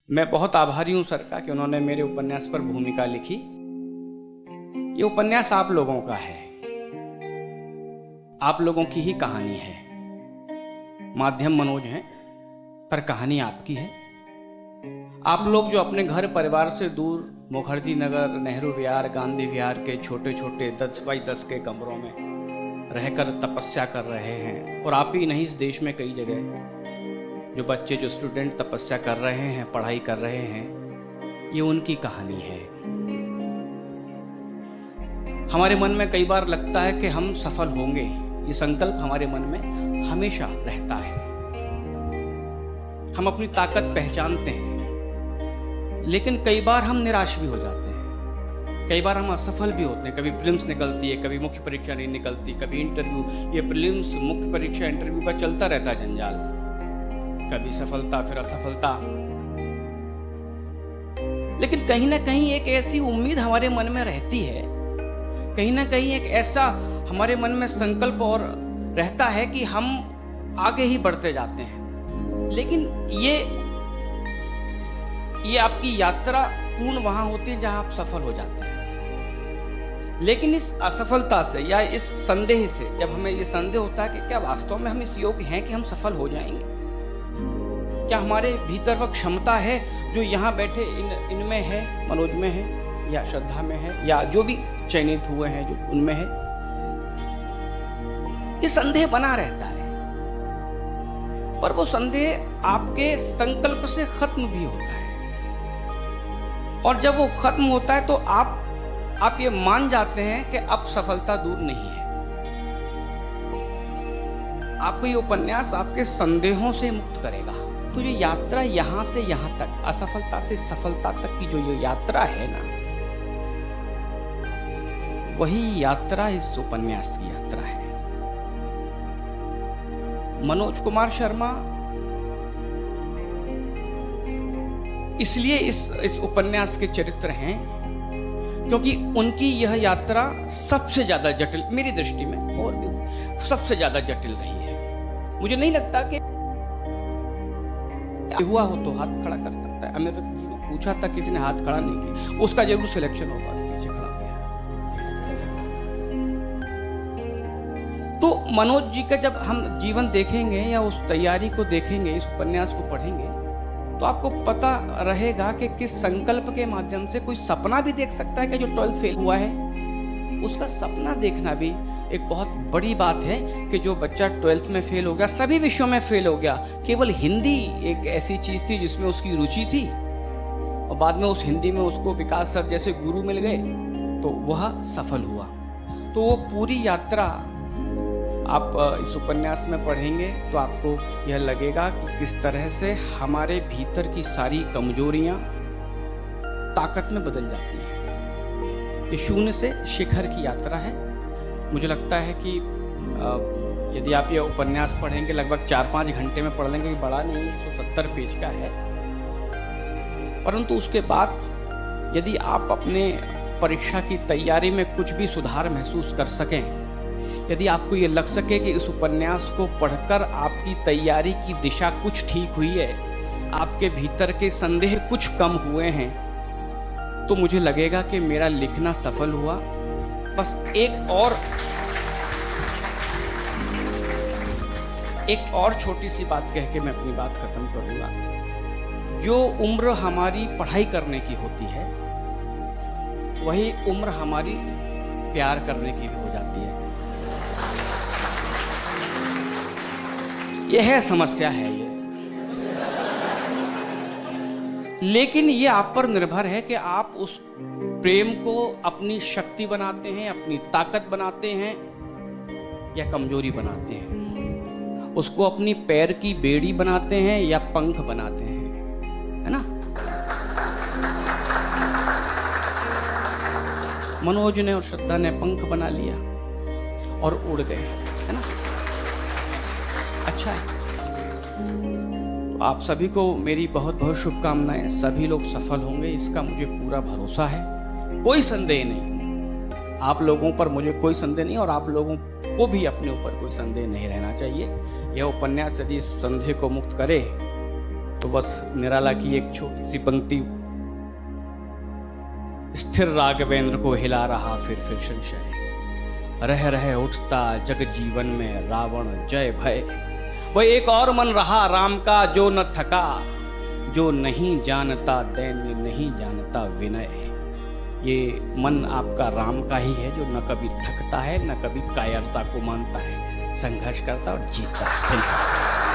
मैं बहुत आभारी हूं सर का कि उन्होंने मेरे उपन्यास पर भूमिका लिखी। ये उपन्यास आप लोगों का है, आप लोगों की ही कहानी है। माध्यम मनोज हैं, पर कहानी आपकी है। आप लोग जो अपने घर परिवार से दूर मुखर्जी नगर, नेहरू विहार, गांधी विहार के छोटे छोटे 10 बाई 10 के कमरों में रहकर तपस्या कर रहे हैं, और आप ही नहीं इस देश में कई जगह जो बच्चे, जो स्टूडेंट तपस्या कर रहे हैं, पढ़ाई कर रहे हैं, ये उनकी कहानी है। हमारे मन में कई बार लगता है कि हम सफल होंगे, ये संकल्प हमारे मन में हमेशा रहता है। हम अपनी ताकत पहचानते हैं, लेकिन कई बार हम निराश भी हो जाते हैं, कई बार हम असफल भी होते हैं। कभी प्रीलिम्स निकलती है, कभी मुख्य परीक्षा नहीं निकलती, कभी इंटरव्यू। ये प्रीलिम्स, मुख्य परीक्षा, इंटरव्यू का चलता रहता है जंजाल। कभी सफलता, फिर असफलता। लेकिन कहीं ना कहीं एक ऐसी उम्मीद हमारे मन में रहती है, कहीं ना कहीं एक ऐसा हमारे मन में संकल्प और रहता है कि हम आगे ही बढ़ते जाते हैं। लेकिन ये आपकी यात्रा पूर्ण वहां होती है जहां आप सफल हो जाते हैं। लेकिन इस असफलता से या इस संदेह से, जब हमें ये संदेह होता है कि क्या वास्तव में हम इस योग्य हैं कि हम सफल हो जाएंगे, क्या हमारे भीतर वह क्षमता है जो यहाँ बैठे इनमें है, मनोज में है, या श्रद्धा में है, या जो भी चयनित हुए हैं जो उनमें है, ये संदेह बना रहता है। पर वो संदेह आपके संकल्प से खत्म भी होता है, और जब वो खत्म होता है तो आप ये मान जाते हैं कि अब सफलता दूर नहीं है। आपको ये उपन्यास आपके संदेहों से मुक्त करेगा। तो ये यात्रा यहां से यहां तक, असफलता से सफलता तक की जो ये यात्रा है ना, वही यात्रा इस उपन्यास की यात्रा है। मनोज कुमार शर्मा इसलिए इस उपन्यास के चरित्र हैं क्योंकि उनकी यह यात्रा सबसे ज्यादा जटिल, मेरी दृष्टि में और भी सबसे ज्यादा जटिल रही है। मुझे नहीं लगता कि हुआ हो तो हाथ खड़ा कर सकता है। अमीर जी ने पूछा था, किसी ने हाथ खड़ा नहीं किया, उसका जरूर सिलेक्शन होगा, पीछे खड़ा हो गया। तो मनोज जी का जब हम जीवन देखेंगे या उस तैयारी को देखेंगे, इस उपन्यास को पढ़ेंगे, तो आपको पता रहेगा कि किस संकल्प के माध्यम से कोई सपना भी देख सकता है कि जो 12th फेल हुआ है, उसका सपना देखना भी एक बहुत बड़ी बात है। कि जो बच्चा 12th में फेल हो गया, सभी विषयों में फेल हो गया, केवल हिंदी एक ऐसी चीज थी जिसमें उसकी रुचि थी, और बाद में उस हिंदी में उसको विकास सर जैसे गुरु मिल गए तो वह सफल हुआ। तो वो पूरी यात्रा आप इस उपन्यास में पढ़ेंगे तो आपको यह लगेगा कि किस तरह से हमारे भीतर की सारी कमजोरियां ताकत में बदल जाती हैं। ये शून्य से शिखर की यात्रा है। मुझे लगता है कि यदि आप ये उपन्यास पढ़ेंगे, लगभग 4-5 घंटे में पढ़ लेंगे, बड़ा नहीं है, 170 पेज का है। परंतु उसके बाद यदि आप अपने परीक्षा की तैयारी में कुछ भी सुधार महसूस कर सकें, यदि आपको ये लग सके कि इस उपन्यास को पढ़कर आपकी तैयारी की दिशा कुछ ठीक हुई है, आपके भीतर के संदेह कुछ कम हुए हैं, तो मुझे लगेगा कि मेरा लिखना सफल हुआ। बस एक और छोटी सी बात कह के मैं अपनी बात खत्म करूंगा। जो उम्र हमारी पढ़ाई करने की होती है, वही उम्र हमारी प्यार करने की भी हो जाती है। यह समस्या है ये। लेकिन ये आप पर निर्भर है कि आप उस प्रेम को अपनी शक्ति बनाते हैं, अपनी ताकत बनाते हैं, या कमजोरी बनाते हैं। उसको अपनी पैर की बेड़ी बनाते हैं या पंख बनाते हैं, है ना। मनोज ने और श्रद्धा ने पंख बना लिया और उड़ गए, है ना। अच्छा है। तो आप सभी को मेरी बहुत बहुत शुभकामनाएं। सभी लोग सफल होंगे, इसका मुझे पूरा भरोसा है, कोई संदेह नहीं। आप लोगों पर मुझे कोई संदेह नहीं, और आप लोगों को भी अपने ऊपर कोई संदेह नहीं रहना चाहिए। यह उपन्यास यदि इस संदेह को मुक्त करे तो बस निराला की एक छोटी सी पंक्ति, स्थिर राघवेंद्र को हिला रहा फिर संशय, रह रह उठता जग जीवन में रावण जय भय। वह एक और मन रहा राम का जो न थका, जो नहीं जानता दैन्य नहीं जानता विनय। ये मन आपका राम का ही है जो न कभी थकता है न कभी कायरता को मानता है, संघर्ष करता और जीतता है।